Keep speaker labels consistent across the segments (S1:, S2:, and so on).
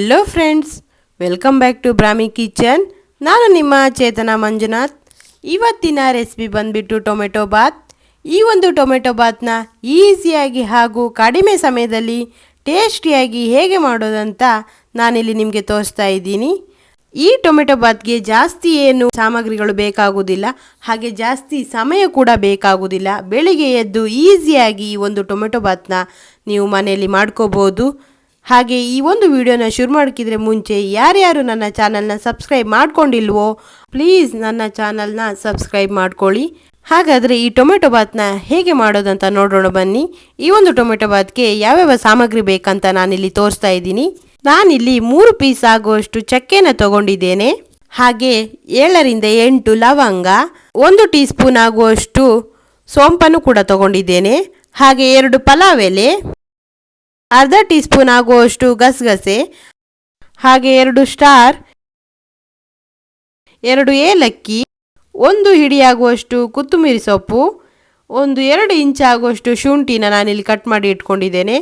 S1: Hello friends, welcome back to Brahmi kitchen. ನಾನು ನಿಮ್ಮ ಚೇತನ ಮಂಜುನಾಥ್. ಇವತ್ತಿನ ರೆಸಿಪಿ ಬಂದ್ಬಿಟ್ಟು ಟೊಮೆಟೊ ಬಾತ್. ಈ ಒಂದು ಟೊಮೆಟೊ ಬಾತ್ನ ಈಸಿಯಾಗಿ ಹಾಗೂ ಕಡಿಮೆ ಸಮಯದಲ್ಲಿ ಟೇಸ್ಟಿಯಾಗಿ ಹೇಗೆ ಮಾಡೋದಂತ ನಾನಿಲ್ಲಿ ನಿಮಗೆ ತೋರಿಸ್ತಾ ಇದ್ದೀನಿ. ಈ ಟೊಮೆಟೊ ಬಾತ್ಗೆ ಜಾಸ್ತಿ ಏನು ಸಾಮಗ್ರಿಗಳು ಬೇಕಾಗುವುದಿಲ್ಲ, ಹಾಗೆ ಜಾಸ್ತಿ ಸಮಯ ಕೂಡ ಬೇಕಾಗುವುದಿಲ್ಲ. ಬೆಳಿಗ್ಗೆ ಎದ್ದು ಈಸಿಯಾಗಿ ಈ ಒಂದು ಟೊಮೆಟೊ ಬಾತ್ನ ನೀವು ಮನೆಯಲ್ಲಿ ಮಾಡ್ಕೋಬೋದು. ಹಾಗೆ ಈ ಒಂದು ವಿಡಿಯೋನ ಶುರು ಮಾಡೋಕ್ಕಿದ್ರೆ ಮುಂಚೆ ಯಾರ್ಯಾರು ನನ್ನ ಚಾನಲ್ನ ಸಬ್ಸ್ಕ್ರೈಬ್ ಮಾಡ್ಕೊಂಡಿಲ್ವೋ ಪ್ಲೀಸ್ ನನ್ನ ಚಾನಲ್ನ ಸಬ್ಸ್ಕ್ರೈಬ್ ಮಾಡ್ಕೊಳ್ಳಿ. ಹಾಗಾದರೆ ಈ ಟೊಮೆಟೊ ಬಾತ್ನ ಹೇಗೆ ಮಾಡೋದಂತ ನೋಡೋಣ ಬನ್ನಿ. ಈ ಒಂದು ಟೊಮೆಟೊ ಬಾತ್ಗೆ ಯಾವ್ಯಾವ ಸಾಮಗ್ರಿ ಬೇಕಂತ ನಾನಿಲ್ಲಿ ತೋರಿಸ್ತಾ ಇದ್ದೀನಿ. ನಾನಿಲ್ಲಿ 3 ಪೀಸ್ ಆಗುವಷ್ಟು ಚಕ್ಕೆನ ತಗೊಂಡಿದ್ದೇನೆ. ಹಾಗೆ 7ರಿಂದ 8 ಲವಂಗ, 1 ಟೀ ಸ್ಪೂನ್ ಆಗುವಷ್ಟು ಸೋಂಪನ್ನು ಕೂಡ ತಗೊಂಡಿದ್ದೇನೆ. ಹಾಗೆ 2 ಪಲಾವ್ ಎಲೆ, ಅರ್ಧ ಟೀ ಸ್ಪೂನ್ ಆಗುವಷ್ಟು ಗಸಗಸೆ, ಹಾಗೆ 2 ಸ್ಟಾರ್, 2 ಏಲಕ್ಕಿ, 1 ಹಿಡಿಯಾಗುವಷ್ಟು ಕೊತ್ತಂಬರಿ ಸೊಪ್ಪು, 1-2 ಇಂಚ್ ಆಗುವಷ್ಟು ಶುಂಠಿನ ನಾನಿಲ್ಲಿ ಕಟ್ ಮಾಡಿ ಇಟ್ಕೊಂಡಿದ್ದೇನೆ.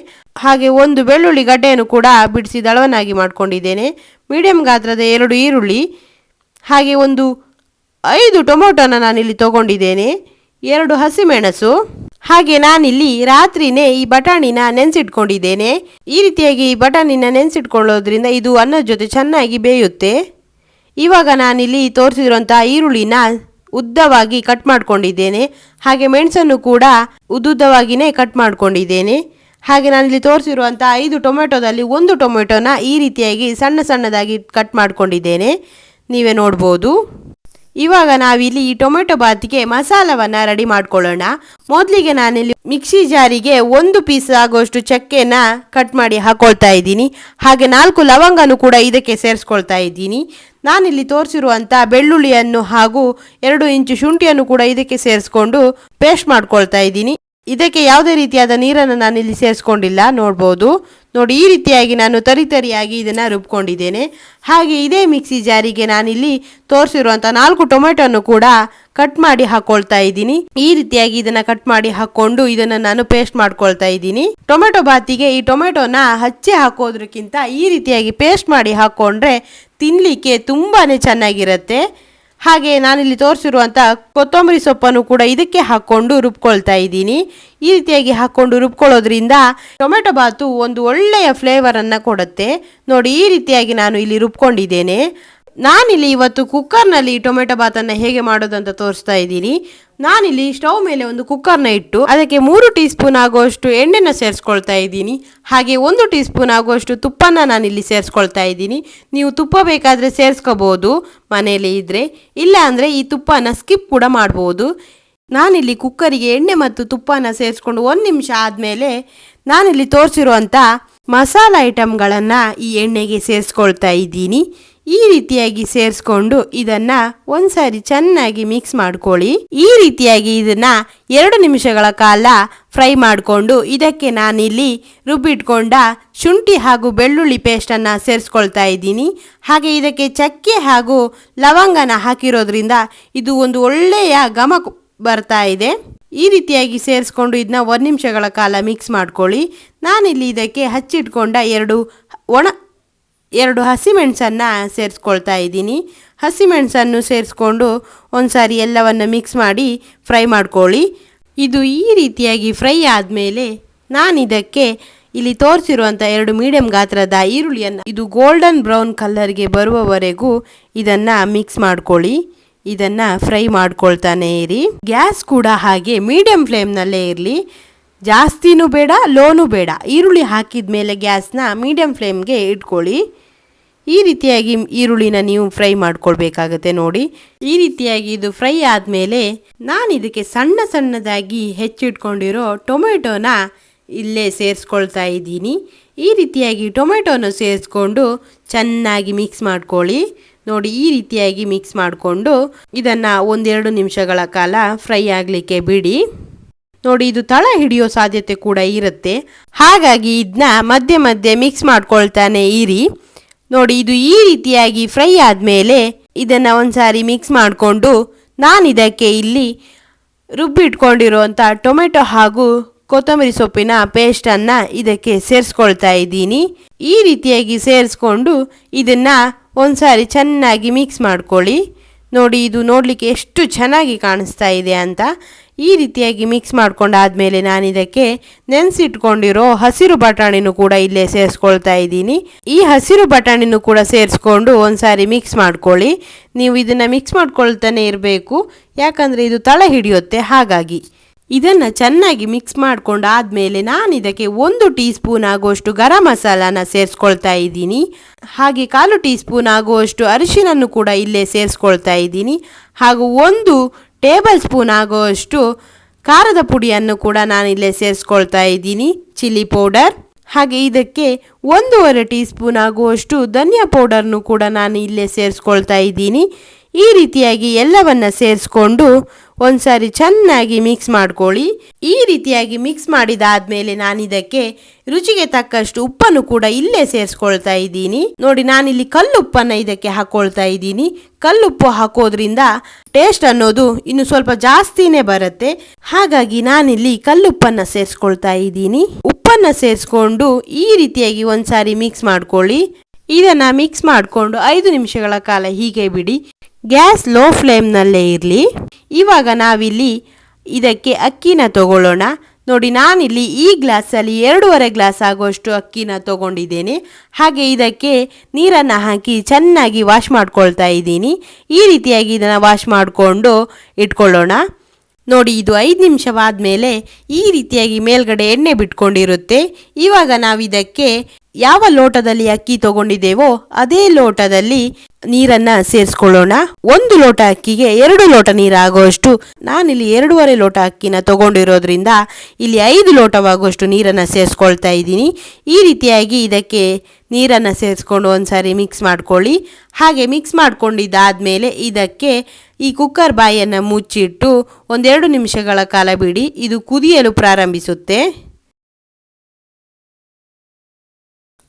S1: ಹಾಗೆ 1 ಬೆಳ್ಳುಳ್ಳಿ ಗಡ್ಡೆಯನ್ನು ಕೂಡ ಬಿಡಿಸಿ ದಳವನ್ನಾಗಿ ಮಾಡ್ಕೊಂಡಿದ್ದೇನೆ. ಮೀಡಿಯಂ ಗಾತ್ರದ 2 ಈರುಳ್ಳಿ, ಹಾಗೆ 5 ಟೊಮೊಟೊನ ನಾನಿಲ್ಲಿ ತಗೊಂಡಿದ್ದೇನೆ. 2 ಹಸಿಮೆಣಸು, ಹಾಗೆ ನಾನಿಲ್ಲಿ ರಾತ್ರಿನೇ ಈ ಬಟಾಣಿನ ನೆನೆಸಿಟ್ಕೊಂಡಿದ್ದೇನೆ. ಈ ರೀತಿಯಾಗಿ ಈ ಬಟಾಣಿನ ನೆನೆಸಿಟ್ಕೊಳ್ಳೋದ್ರಿಂದ ಇದು ಅನ್ನದ ಜೊತೆ ಚೆನ್ನಾಗಿ ಬೇಯುತ್ತೆ. ಇವಾಗ ನಾನಿಲ್ಲಿ ತೋರಿಸಿರುವಂತಹ ಈರುಳ್ಳಿನ ಉದ್ದವಾಗಿ ಕಟ್ ಮಾಡ್ಕೊಂಡಿದ್ದೇನೆ. ಹಾಗೆ ಮೆಣಸನ್ನು ಕೂಡ ಉದ್ದುದ್ದವಾಗಿಯೇ ಕಟ್ ಮಾಡ್ಕೊಂಡಿದ್ದೇನೆ. ಹಾಗೆ ನಾನಿಲ್ಲಿ ತೋರಿಸಿರುವಂತಹ 5 ಟೊಮೆಟೊದಲ್ಲಿ 1 ಟೊಮೆಟೊನ ಈ ರೀತಿಯಾಗಿ ಸಣ್ಣ ಸಣ್ಣದಾಗಿ ಕಟ್ ಮಾಡ್ಕೊಂಡಿದ್ದೇನೆ, ನೀವೇ ನೋಡ್ಬೋದು. ಇವಾಗ ನಾವಿಲ್ಲಿ ಈ ಟೊಮೆಟೊ ಬಾತಿಗೆ ಮಸಾಲವನ್ನು ರೆಡಿ ಮಾಡ್ಕೊಳ್ಳೋಣ. ಮೊದಲಿಗೆ ನಾನಿಲ್ಲಿ ಮಿಕ್ಸಿ ಜಾರಿಗೆ 1 ಪೀಸ್ ಆಗುವಷ್ಟು ಚಕ್ಕೆನ ಕಟ್ ಮಾಡಿ ಹಾಕೊಳ್ತಾ ಇದ್ದೀನಿ. ಹಾಗೆ 4 ಲವಂಗನೂ ಕೂಡ ಇದಕ್ಕೆ ಸೇರಿಸ್ಕೊಳ್ತಾ ಇದ್ದೀನಿ. ನಾನಿಲ್ಲಿ ತೋರಿಸಿರುವಂಥ ಬೆಳ್ಳುಳ್ಳಿಯನ್ನು ಹಾಗೂ 2 ಇಂಚು ಶುಂಠಿಯನ್ನು ಕೂಡ ಇದಕ್ಕೆ ಸೇರಿಸ್ಕೊಂಡು ಪೇಸ್ಟ್ ಮಾಡ್ಕೊಳ್ತಾ ಇದ್ದೀನಿ. ಇದಕ್ಕೆ ಯಾವುದೇ ರೀತಿಯಾದ ನೀರನ್ನು ನಾನಿಲ್ಲಿ ಸೇರಿಸ್ಕೊಂಡಿಲ್ಲ, ನೋಡ್ಬೋದು. ನೋಡಿ, ಈ ರೀತಿಯಾಗಿ ನಾನು ತರಿಯಾಗಿ ಇದನ್ನು ರುಬ್ಕೊಂಡಿದ್ದೇನೆ. ಹಾಗೆ ಇದೇ ಮಿಕ್ಸಿ ಜಾರಿಗೆ ನಾನಿಲ್ಲಿ ತೋರಿಸಿರುವಂಥ 4 ಟೊಮೆಟೊನ್ನು ಕೂಡ ಕಟ್ ಮಾಡಿ ಹಾಕೊಳ್ತಾ ಇದ್ದೀನಿ. ಈ ರೀತಿಯಾಗಿ ಇದನ್ನು ಕಟ್ ಮಾಡಿ ಹಾಕ್ಕೊಂಡು ಇದನ್ನು ನಾನು ಪೇಸ್ಟ್ ಮಾಡ್ಕೊಳ್ತಾ ಇದ್ದೀನಿ. ಟೊಮೆಟೊ ಬಾತಿಗೆ ಈ ಟೊಮೆಟೊನ ಹಚ್ಚಿ ಹಾಕೋದ್ರಕ್ಕಿಂತ ಈ ರೀತಿಯಾಗಿ ಪೇಸ್ಟ್ ಮಾಡಿ ಹಾಕ್ಕೊಂಡ್ರೆ ತಿನ್ನಲಿಕ್ಕೆ ತುಂಬಾ ಚೆನ್ನಾಗಿರುತ್ತೆ. ಹಾಗೆ ನಾನಿಲ್ಲಿ ತೋರಿಸಿರುವಂಥ ಕೊತ್ತಂಬರಿ ಸೊಪ್ಪನ್ನು ಕೂಡ ಇದಕ್ಕೆ ಹಾಕ್ಕೊಂಡು ರುಬ್ಕೊಳ್ತಾ ಇದ್ದೀನಿ. ಈ ರೀತಿಯಾಗಿ ಹಾಕ್ಕೊಂಡು ರುಬ್ಕೊಳ್ಳೋದ್ರಿಂದ ಟೊಮೆಟೊ ಬಾತು ಒಂದು ಒಳ್ಳೆಯ ಫ್ಲೇವರನ್ನು ಕೊಡುತ್ತೆ. ನೋಡಿ, ಈ ರೀತಿಯಾಗಿ ನಾನು ಇಲ್ಲಿ ರುಬ್ಕೊಂಡಿದ್ದೇನೆ. ನಾನಿಲ್ಲಿ ಇವತ್ತು ಕುಕ್ಕರ್ನಲ್ಲಿ ಟೊಮೆಟೊ ಬಾತನ್ನು ಹೇಗೆ ಮಾಡೋದಂತ ತೋರಿಸ್ತಾ ಇದ್ದೀನಿ. ನಾನಿಲ್ಲಿ ಸ್ಟವ್ ಮೇಲೆ ಒಂದು ಕುಕ್ಕರ್ನ ಇಟ್ಟು ಅದಕ್ಕೆ 3 ಟೀ ಸ್ಪೂನ್ ಆಗುವಷ್ಟು ಎಣ್ಣೆನ ಸೇರಿಸ್ಕೊಳ್ತಾ ಇದ್ದೀನಿ. ಹಾಗೆ 1 ಟೀ ಸ್ಪೂನ್ ಆಗುವಷ್ಟು ತುಪ್ಪನ ನಾನಿಲ್ಲಿ ಸೇರಿಸ್ಕೊಳ್ತಾ ಇದ್ದೀನಿ. ನೀವು ತುಪ್ಪ ಬೇಕಾದರೆ ಸೇರಿಸ್ಕೋಬೋದು ಮನೆಯಲ್ಲಿ ಇದ್ದರೆ, ಇಲ್ಲ ಅಂದರೆ ಈ ತುಪ್ಪನ ಸ್ಕಿಪ್ ಕೂಡ ಮಾಡ್ಬೋದು. ನಾನಿಲ್ಲಿ ಕುಕ್ಕರಿಗೆ ಎಣ್ಣೆ ಮತ್ತು ತುಪ್ಪನ ಸೇರಿಸ್ಕೊಂಡು 1 ನಿಮಿಷ ಆದಮೇಲೆ ನಾನಿಲ್ಲಿ ತೋರಿಸಿರುವಂಥ ಮಸಾಲ ಐಟಮ್ಗಳನ್ನು ಈ ಎಣ್ಣೆಗೆ ಸೇರಿಸ್ಕೊಳ್ತಾ ಇದ್ದೀನಿ. ಈ ರೀತಿಯಾಗಿ ಸೇರಿಸ್ಕೊಂಡು ಇದನ್ನು ಒಂದ್ಸಾರಿ ಚೆನ್ನಾಗಿ ಮಿಕ್ಸ್ ಮಾಡ್ಕೊಳ್ಳಿ. ಈ ರೀತಿಯಾಗಿ ಇದನ್ನು 2 ನಿಮಿಷಗಳ ಕಾಲ ಫ್ರೈ ಮಾಡಿಕೊಂಡು ಇದಕ್ಕೆ ನಾನಿಲ್ಲಿ ರುಬ್ಬಿಟ್ಕೊಂಡ ಶುಂಠಿ ಹಾಗೂ ಬೆಳ್ಳುಳ್ಳಿ ಪೇಸ್ಟನ್ನು ಸೇರಿಸ್ಕೊಳ್ತಾ ಇದ್ದೀನಿ. ಹಾಗೆ ಇದಕ್ಕೆ ಚಕ್ಕೆ ಹಾಗೂ ಲವಂಗನ ಹಾಕಿರೋದ್ರಿಂದ ಇದು ಒಂದು ಒಳ್ಳೆಯ ಘಮ ಬರ್ತಾ ಇದೆ. ಈ ರೀತಿಯಾಗಿ ಸೇರಿಸ್ಕೊಂಡು ಇದನ್ನ 1 ನಿಮಿಷಗಳ ಕಾಲ ಮಿಕ್ಸ್ ಮಾಡ್ಕೊಳ್ಳಿ. ನಾನಿಲ್ಲಿ ಇದಕ್ಕೆ ಹಚ್ಚಿಟ್ಕೊಂಡ 2 ಹಸಿಮೆಣಸನ್ನು ಸೇರಿಸ್ಕೊಳ್ತಾ ಇದ್ದೀನಿ. ಹಸಿಮೆಣಸನ್ನು ಸೇರಿಸ್ಕೊಂಡು ಒಂದ್ಸಾರಿ ಎಲ್ಲವನ್ನು ಮಿಕ್ಸ್ ಮಾಡಿ ಫ್ರೈ ಮಾಡ್ಕೊಳ್ಳಿ. ಇದು ಈ ರೀತಿಯಾಗಿ ಫ್ರೈ ಆದಮೇಲೆ ನಾನಿದಕ್ಕೆ ಇಲ್ಲಿ ತೋರಿಸಿರುವಂಥ 2 ಮೀಡಿಯಂ ಗಾತ್ರದ ಈರುಳ್ಳಿಯನ್ನು ಇದು ಗೋಲ್ಡನ್ ಬ್ರೌನ್ ಕಲರ್ಗೆ ಬರುವವರೆಗೂ ಇದನ್ನು ಮಿಕ್ಸ್ ಮಾಡ್ಕೊಳ್ಳಿ. ಇದನ್ನು ಫ್ರೈ ಮಾಡ್ಕೊಳ್ತಾನೆ ಇರಿ. ಗ್ಯಾಸ್ ಕೂಡ ಹಾಗೆ ಮೀಡಿಯಂ ಫ್ಲೇಮ್ನಲ್ಲೇ ಇರಲಿ, ಜಾಸ್ತಿನೂ ಬೇಡ ಲೋನೂ ಬೇಡ. ಈರುಳ್ಳಿ ಹಾಕಿದ ಮೇಲೆ ಗ್ಯಾಸ್ನ ಮೀಡಿಯಂ ಫ್ಲೇಮ್ಗೆ ಇಟ್ಕೊಳ್ಳಿ. ಈ ರೀತಿಯಾಗಿ ಈರುಳ್ಳಿನ ನೀವು ಫ್ರೈ ಮಾಡ್ಕೊಳ್ಬೇಕಾಗತ್ತೆ. ನೋಡಿ, ಈ ರೀತಿಯಾಗಿ ಇದು ಫ್ರೈ ಆದಮೇಲೆ ನಾನು ಇದಕ್ಕೆ ಸಣ್ಣ ಸಣ್ಣದಾಗಿ ಹೆಚ್ಚಿಟ್ಕೊಂಡಿರೋ ಟೊಮೆಟೊನ ಇಲ್ಲೇ ಸೇರಿಸ್ಕೊಳ್ತಾ ಇದ್ದೀನಿ. ಈ ರೀತಿಯಾಗಿ ಟೊಮೆಟೊನ ಸೇರಿಸ್ಕೊಂಡು ಚೆನ್ನಾಗಿ ಮಿಕ್ಸ್ ಮಾಡ್ಕೊಳ್ಳಿ. ನೋಡಿ, ಈ ರೀತಿಯಾಗಿ ಮಿಕ್ಸ್ ಮಾಡಿಕೊಂಡು ಇದನ್ನು 1-2 ನಿಮಿಷಗಳ ಕಾಲ ಫ್ರೈ ಆಗಲಿಕ್ಕೆ ಬಿಡಿ. ನೋಡಿ, ಇದು ತಳ ಹಿಡಿಯೋ ಸಾಧ್ಯತೆ ಕೂಡ ಇರುತ್ತೆ, ಹಾಗಾಗಿ ಇದನ್ನ ಮಧ್ಯೆ ಮಧ್ಯೆ ಮಿಕ್ಸ್ ಮಾಡ್ಕೊಳ್ತಾನೆ ಇರಿ. ನೋಡಿ, ಇದು ಈ ರೀತಿಯಾಗಿ ಫ್ರೈ ಆದಮೇಲೆ ಇದನ್ನು ಒಂದ್ಸಾರಿ ಮಿಕ್ಸ್ ಮಾಡಿಕೊಂಡು ನಾನು ಇದಕ್ಕೆ ಇಲ್ಲಿ ರುಬ್ಬಿಟ್ಕೊಂಡಿರುವಂಥ ಟೊಮೆಟೊ ಹಾಗೂ ಕೊತ್ತಂಬರಿ ಸೊಪ್ಪಿನ ಪೇಸ್ಟನ್ನು ಇದಕ್ಕೆ ಸೇರಿಸ್ಕೊಳ್ತಾ ಇದ್ದೀನಿ. ಈ ರೀತಿಯಾಗಿ ಸೇರಿಸ್ಕೊಂಡು ಇದನ್ನು ಒಂದ್ಸಾರಿ ಚೆನ್ನಾಗಿ ಮಿಕ್ಸ್ ಮಾಡ್ಕೊಳ್ಳಿ. ನೋಡಿ, ಇದು ನೋಡಲಿಕ್ಕೆ ಎಷ್ಟು ಚೆನ್ನಾಗಿ ಕಾಣಿಸ್ತಾ ಇದೆ ಅಂತ. ಈ ರೀತಿಯಾಗಿ ಮಿಕ್ಸ್ ಮಾಡ್ಕೊಂಡಾದ್ಮೇಲೆ ನಾನು ಇದಕ್ಕೆ ನೆನೆಸಿಟ್ಕೊಂಡಿರೋ ಹಸಿರು ಬಟಾಣಿನೂ ಕೂಡ ಇಲ್ಲೇ ಸೇರಿಸ್ಕೊಳ್ತಾ ಇದ್ದೀನಿ. ಈ ಹಸಿರು ಬಟಾಣಿನೂ ಕೂಡ ಸೇರಿಸ್ಕೊಂಡು ಒಂದ್ಸಾರಿ ಮಿಕ್ಸ್ ಮಾಡ್ಕೊಳ್ಳಿ. ನೀವು ಇದನ್ನು ಮಿಕ್ಸ್ ಮಾಡ್ಕೊಳ್ತಾನೆ ಇರಬೇಕು, ಯಾಕಂದರೆ ಇದು ತಳ ಹಿಡಿಯುತ್ತೆ. ಹಾಗಾಗಿ ಇದನ್ನು ಚೆನ್ನಾಗಿ ಮಿಕ್ಸ್ ಮಾಡ್ಕೊಂಡಾದ್ಮೇಲೆ ನಾನು ಇದಕ್ಕೆ 1 ಟೀ ಸ್ಪೂನ್ ಆಗುವಷ್ಟು ಗರಂ ಮಸಾಲಾನ ಸೇರಿಸ್ಕೊಳ್ತಾ ಇದ್ದೀನಿ. ಹಾಗೆ 1/4 ಟೀ ಸ್ಪೂನ್ ಆಗುವಷ್ಟು ಅರಿಶಿನನ್ನು ಕೂಡ ಇಲ್ಲೇ ಸೇರಿಸ್ಕೊಳ್ತಾ ಇದ್ದೀನಿ. ಹಾಗೂ 1 ಟೇಬಲ್ ಸ್ಪೂನ್ ಆಗುವಷ್ಟು ಖಾರದ ಪುಡಿಯನ್ನು ಕೂಡ ನಾನು ಇಲ್ಲೇ ಸೇರಿಸ್ಕೊಳ್ತಾ ಇದ್ದೀನಿ, ಚಿಲ್ಲಿ ಪೌಡರ್. ಹಾಗೆ ಇದಕ್ಕೆ 1/2 ಟೀ ಸ್ಪೂನ್ ಆಗುವಷ್ಟು ಧನಿಯಾ ಪೌಡರ್ನು ಕೂಡ ನಾನು ಇಲ್ಲೇ ಸೇರಿಸ್ಕೊಳ್ತಾ ಇದ್ದೀನಿ. ಈ ರೀತಿಯಾಗಿ ಎಲ್ಲವನ್ನ ಸೇರಿಸ್ಕೊಂಡು ಒಂದ್ಸಾರಿ ಚೆನ್ನಾಗಿ ಮಿಕ್ಸ್ ಮಾಡ್ಕೊಳ್ಳಿ. ಈ ರೀತಿಯಾಗಿ ಮಿಕ್ಸ್ ಮಾಡಿದಾದ್ಮೇಲೆ ನಾನು ಇದಕ್ಕೆ ರುಚಿಗೆ ತಕ್ಕಷ್ಟು ಉಪ್ಪನ್ನು ಕೂಡ ಇಲ್ಲೇ ಸೇರಿಸ್ಕೊಳ್ತಾ ಇದ್ದೀನಿ. ನೋಡಿ, ನಾನಿಲ್ಲಿ ಕಲ್ಲುಪ್ಪನ್ನು ಇದಕ್ಕೆ ಹಾಕೊಳ್ತಾ ಇದ್ದೀನಿ. ಕಲ್ಲುಪ್ಪು ಹಾಕೋದ್ರಿಂದ ಟೇಸ್ಟ್ ಅನ್ನೋದು ಇನ್ನು ಸ್ವಲ್ಪ ಜಾಸ್ತಿನೇ ಬರುತ್ತೆ. ಹಾಗಾಗಿ ನಾನಿಲ್ಲಿ ಕಲ್ಲುಪ್ಪನ್ನು ಸೇರಿಸ್ಕೊಳ್ತಾ ಇದ್ದೀನಿ. ಉಪ್ಪನ್ನು ಸೇರಿಸ್ಕೊಂಡು ಈ ರೀತಿಯಾಗಿ ಒಂದ್ಸಾರಿ ಮಿಕ್ಸ್ ಮಾಡ್ಕೊಳ್ಳಿ. ಇದನ್ನು ಮಿಕ್ಸ್ ಮಾಡಿಕೊಂಡು 5 ನಿಮಿಷಗಳ ಕಾಲ ಹೀಗೆ ಬಿಡಿ. ಗ್ಯಾಸ್ ಲೋ ಫ್ಲೇಮ್ನಲ್ಲೇ ಇರಲಿ. ಇವಾಗ ನಾವಿಲ್ಲಿ ಇದಕ್ಕೆ ಅಕ್ಕಿನ ತಗೊಳ್ಳೋಣ. ನೋಡಿ, ನಾನಿಲ್ಲಿ ಈ ಗ್ಲಾಸಲ್ಲಿ 2.5 ಗ್ಲಾಸ್ ಆಗುವಷ್ಟು ಅಕ್ಕಿನ ತಗೊಂಡಿದ್ದೇನೆ. ಹಾಗೆ ಇದಕ್ಕೆ ನೀರನ್ನು ಹಾಕಿ ಚೆನ್ನಾಗಿ ವಾಶ್ ಮಾಡ್ಕೊಳ್ತಾ ಇದ್ದೀನಿ. ಈ ರೀತಿಯಾಗಿ ಇದನ್ನು ವಾಶ್ ಮಾಡಿಕೊಂಡು ಇಟ್ಕೊಳ್ಳೋಣ. ನೋಡಿ, ಇದು 5 ನಿಮಿಷವಾದಮೇಲೆ ಈ ರೀತಿಯಾಗಿ ಮೇಲ್ಗಡೆ ಎಣ್ಣೆ ಬಿಟ್ಕೊಂಡಿರುತ್ತೆ. ಇವಾಗ ನಾವಿದಕ್ಕೆ ಯಾವ ಲೋಟದಲ್ಲಿ ಅಕ್ಕಿ ತಗೊಂಡಿದ್ದೇವೋ ಅದೇ ಲೋಟದಲ್ಲಿ ನೀರನ್ನು ಸೇರಿಸ್ಕೊಳ್ಳೋಣ. 1 ಲೋಟ ಅಕ್ಕಿಗೆ 2 ಲೋಟ ನೀರು ಆಗುವಷ್ಟು, ನಾನಿಲ್ಲಿ 2.5 ಲೋಟ ಅಕ್ಕಿನ ತಗೊಂಡಿರೋದ್ರಿಂದ ಇಲ್ಲಿ 5 ಲೋಟವಾಗುವಷ್ಟು ನೀರನ್ನು ಸೇರಿಸ್ಕೊಳ್ತಾ ಇದ್ದೀನಿ. ಈ ರೀತಿಯಾಗಿ ಇದಕ್ಕೆ ನೀರನ್ನು ಸೇರಿಸ್ಕೊಂಡು ಒಂದ್ಸಾರಿ ಮಿಕ್ಸ್ ಮಾಡ್ಕೊಳ್ಳಿ. ಹಾಗೆ ಮಿಕ್ಸ್ ಮಾಡ್ಕೊಂಡಿದ್ದಾದ್ಮೇಲೆ ಇದಕ್ಕೆ ಈ ಕುಕ್ಕರ್ ಬಾಯನ್ನು ಮುಚ್ಚಿಟ್ಟು 1-2 ನಿಮಿಷಗಳ ಕಾಲ ಬಿಡಿ. ಇದು ಕುದಿಯಲು ಪ್ರಾರಂಭಿಸುತ್ತೆ.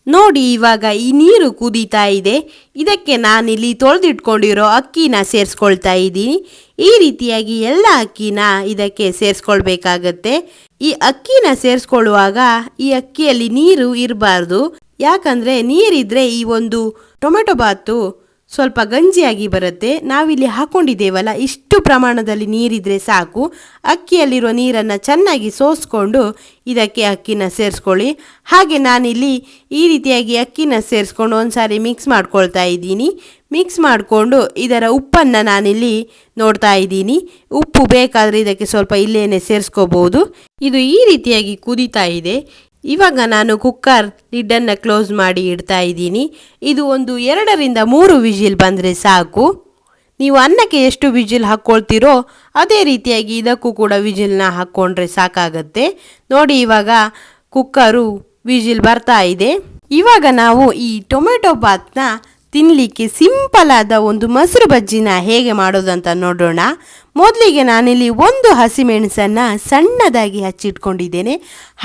S1: ನೋಡಿ, ಇವಾಗ ಈ ನೀರು ಕುದೀತಾ ಇದೆ. ಇದಕ್ಕೆ ನಾನಿಲ್ಲಿ ತೊಳೆದಿಟ್ಕೊಂಡಿರೋ ಅಕ್ಕಿನ ಸೇರಿಸ್ಕೊಳ್ತಾ ಇದ್ದೀನಿ. ಈ ರೀತಿಯಾಗಿ ಎಲ್ಲ ಅಕ್ಕಿನ ಇದಕ್ಕೆ ಸೇರಿಸ್ಕೊಳ್ಬೇಕಾಗತ್ತೆ. ಈ ಅಕ್ಕಿನ ಸೇರಿಸ್ಕೊಳ್ಳುವಾಗ ಈ ಅಕ್ಕಿಯಲ್ಲಿ ನೀರು ಇರಬಾರ್ದು, ಯಾಕಂದರೆ ನೀರಿದ್ರೆ ಈ ಒಂದು ಟೊಮೆಟೊ ಬಾತು ಸ್ವಲ್ಪ ಗಂಜಿಯಾಗಿ ಬರುತ್ತೆ. ನಾವಿಲ್ಲಿ ಹಾಕೊಂಡಿದ್ದೇವಲ್ಲ, ಇಷ್ಟು ಪ್ರಮಾಣದಲ್ಲಿ ನೀರಿದ್ರೆ ಸಾಕು. ಅಕ್ಕಿಯಲ್ಲಿರೋ ನೀರನ್ನು ಚೆನ್ನಾಗಿ ಸೋಸ್ಕೊಂಡು ಇದಕ್ಕೆ ಅಕ್ಕಿನ ಸೇರಿಸ್ಕೊಳ್ಳಿ. ಹಾಗೆ ನಾನಿಲ್ಲಿ ಈ ರೀತಿಯಾಗಿ ಅಕ್ಕಿನ ಸೇರಿಸ್ಕೊಂಡು ಒಂದ್ಸಾರಿ ಮಿಕ್ಸ್ ಮಾಡ್ಕೊಳ್ತಾ ಇದ್ದೀನಿ. ಮಿಕ್ಸ್ ಮಾಡಿಕೊಂಡು ಇದರ ಉಪ್ಪನ್ನು ನಾನಿಲ್ಲಿ ನೋಡ್ತಾ ಇದ್ದೀನಿ. ಉಪ್ಪು ಬೇಕಾದರೆ ಇದಕ್ಕೆ ಸ್ವಲ್ಪ ಇಲ್ಲೇನೆ ಸೇರಿಸ್ಕೋಬಹುದು. ಇದು ಈ ರೀತಿಯಾಗಿ ಕುದೀತಾ ಇದೆ. ಇವಾಗ ನಾನು ಕುಕ್ಕರ್ ಲಿಡ್ಡನ್ನು ಕ್ಲೋಸ್ ಮಾಡಿ ಇಡ್ತಾ ಇದ್ದೀನಿ. ಇದು ಒಂದು 2-3 ವಿಜಿಲ್ ಬಂದರೆ ಸಾಕು. ನೀವು ಅನ್ನಕ್ಕೆ ಎಷ್ಟು ವಿಜಿಲ್ ಹಾಕ್ಕೊಳ್ತೀರೋ ಅದೇ ರೀತಿಯಾಗಿ ಇದಕ್ಕೂ ಕೂಡ ವಿಜಿಲ್ನ ಹಾಕ್ಕೊಂಡ್ರೆ ಸಾಕಾಗತ್ತೆ. ನೋಡಿ, ಇವಾಗ ಕುಕ್ಕರು ವಿಜಿಲ್ ಬರ್ತಾ ಇದೆ. ಇವಾಗ ನಾವು ಈ ಟೊಮೆಟೊ ಬಾತ್ನ ತಿನ್ನಲಿಕ್ಕೆ ಸಿಂಪಲ್ ಆದ ಒಂದು ಮೊಸರು ಬಜ್ಜಿನ ಹೇಗೆ ಮಾಡೋದಂತ ನೋಡೋಣ. ಮೊದಲಿಗೆ ನಾನಿಲ್ಲಿ 1 ಹಸಿಮೆಣಸನ್ನು ಸಣ್ಣದಾಗಿ ಹಚ್ಚಿಟ್ಕೊಂಡಿದ್ದೇನೆ.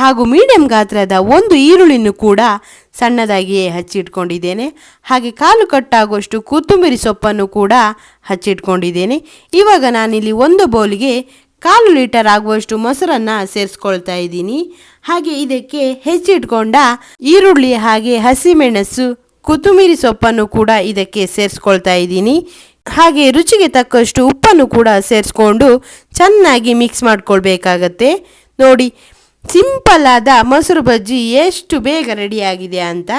S1: ಹಾಗೂ ಮೀಡಿಯಂ ಗಾತ್ರದ 1 ಈರುಳ್ಳಿನೂ ಕೂಡ ಸಣ್ಣದಾಗಿಯೇ ಹಚ್ಚಿಟ್ಕೊಂಡಿದ್ದೇನೆ. ಹಾಗೆ 1/4 ಕಟ್ಟಾಗುವಷ್ಟು ಕೊತ್ತಂಬರಿ ಸೊಪ್ಪನ್ನು ಕೂಡ ಹಚ್ಚಿಟ್ಕೊಂಡಿದ್ದೇನೆ. ಇವಾಗ ನಾನಿಲ್ಲಿ 1 ಬೌಲ್ಗೆ 1/4 ಲೀಟರ್ ಆಗುವಷ್ಟು ಮೊಸರನ್ನು ಸೇರಿಸ್ಕೊಳ್ತಾ ಇದ್ದೀನಿ. ಹಾಗೆ ಇದಕ್ಕೆ ಹೆಚ್ಚಿಟ್ಕೊಂಡ ಈರುಳ್ಳಿ ಹಾಗೆ ಹಸಿಮೆಣಸು ಕೊತ್ತಂಬರಿ ಸೊಪ್ಪನ್ನು ಕೂಡ ಇದಕ್ಕೆ ಸೇರಿಸ್ಕೊಳ್ತಾ ಇದ್ದೀನಿ. ಹಾಗೆ ರುಚಿಗೆ ತಕ್ಕಷ್ಟು ಉಪ್ಪನ್ನು ಕೂಡ ಸೇರಿಸ್ಕೊಂಡು ಚೆನ್ನಾಗಿ ಮಿಕ್ಸ್ ಮಾಡ್ಕೊಳ್ಬೇಕಾಗತ್ತೆ. ನೋಡಿ, ಸಿಂಪಲ್ ಆದ ಮೊಸರು ಬಜ್ಜಿ ಎಷ್ಟು ಬೇಗ ರೆಡಿಯಾಗಿದೆ ಅಂತ.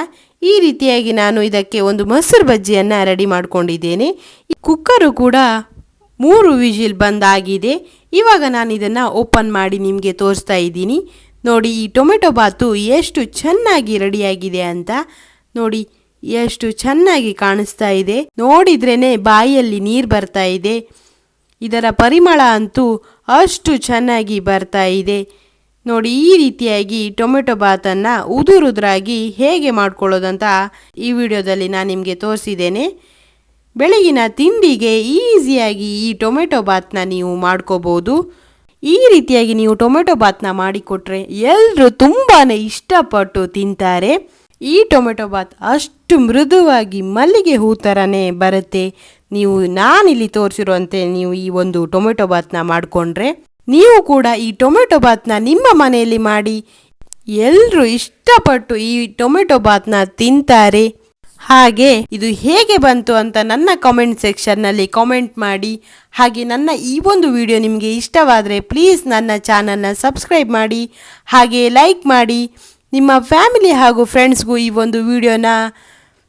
S1: ಈ ರೀತಿಯಾಗಿ ನಾನು ಇದಕ್ಕೆ ಒಂದು ಮೊಸರು ಬಜ್ಜಿಯನ್ನು ರೆಡಿ ಮಾಡ್ಕೊಂಡಿದ್ದೇನೆ. ಕುಕ್ಕರು ಕೂಡ 3 ವಿಜಿಲ್ ಬಂದಾಗಿದೆ. ಇವಾಗ ನಾನು ಇದನ್ನು ಓಪನ್ ಮಾಡಿ ನಿಮಗೆ ತೋರಿಸ್ತಾ ಇದ್ದೀನಿ. ನೋಡಿ, ಈ ಟೊಮೆಟೊ ಬಾತು ಎಷ್ಟು ಚೆನ್ನಾಗಿ ರೆಡಿಯಾಗಿದೆ ಅಂತ. ನೋಡಿ, ಎಷ್ಟು ಚೆನ್ನಾಗಿ ಕಾಣಿಸ್ತಾ ಇದೆ. ನೋಡಿದ್ರೇನೆ ಬಾಯಲ್ಲಿ ನೀರು ಬರ್ತಾ ಇದೆ. ಇದರ ಪರಿಮಳ ಅಂತೂ ಅಷ್ಟು ಚೆನ್ನಾಗಿ ಬರ್ತಾ ಇದೆ. ನೋಡಿ, ಈ ರೀತಿಯಾಗಿ ಟೊಮೆಟೊ ಬಾತನ್ನು ಉದುರುದ್ರಾಗಿ ಹೇಗೆ ಮಾಡ್ಕೊಳ್ಳೋದಂತ ಈ ವಿಡಿಯೋದಲ್ಲಿ ನಾನು ನಿಮಗೆ ತೋರಿಸಿದ್ದೇನೆ. ಬೆಳಗಿನ ತಿಂಡಿಗೆ ಈಸಿಯಾಗಿ ಈ ಟೊಮೆಟೊ ಬಾತನ್ನ ನೀವು ಮಾಡ್ಕೋಬೋದು. ಈ ರೀತಿಯಾಗಿ ನೀವು ಟೊಮೆಟೊ ಬಾತನ್ನ ಮಾಡಿಕೊಟ್ರೆ ಎಲ್ಲರೂ ತುಂಬಾ ಇಷ್ಟಪಟ್ಟು ತಿಂತಾರೆ. ಈ ಟೊಮೆಟೊ ಬಾತ್ ಅಷ್ಟು ಮೃದುವಾಗಿ ಮಲ್ಲಿಗೆ ಹೂ ಥರನೇ ಬರುತ್ತೆ. ನೀವು ನಾನಿಲ್ಲಿ ತೋರಿಸಿರುವಂತೆ ನೀವು ಈ ಒಂದು ಟೊಮೆಟೊ ಬಾತನ್ನ ಮಾಡಿಕೊಂಡ್ರೆ ನೀವು ಕೂಡ ಈ ಟೊಮೆಟೊ ಬಾತ್ನ ನಿಮ್ಮ ಮನೆಯಲ್ಲಿ ಮಾಡಿ. ಎಲ್ಲರೂ ಇಷ್ಟಪಟ್ಟು ಈ ಟೊಮೆಟೊ ಬಾತ್ನ ತಿಂತಾರೆ. ಹಾಗೆ ಇದು ಹೇಗೆ ಬಂತು ಅಂತ ನನ್ನ ಕಾಮೆಂಟ್ ಸೆಕ್ಷನ್ನಲ್ಲಿ ಕಾಮೆಂಟ್ ಮಾಡಿ. ಹಾಗೆ ನನ್ನ ಈ ಒಂದು ವಿಡಿಯೋ ನಿಮಗೆ ಇಷ್ಟವಾದರೆ ಪ್ಲೀಸ್ ನನ್ನ ಚಾನಲ್ನ ಸಬ್ಸ್ಕ್ರೈಬ್ ಮಾಡಿ, ಹಾಗೆ ಲೈಕ್ ಮಾಡಿ. ನಿಮ್ಮ ಫ್ಯಾಮಿಲಿ ಹಾಗೂ ಫ್ರೆಂಡ್ಸ್ಗೂ ಈ ಒಂದು ವಿಡಿಯೋನ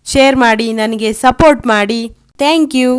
S1: ಶೇರ್ ಮಾಡಿ, ನನಗೆ ಸಪೋರ್ಟ್ ಮಾಡಿ. Thank you.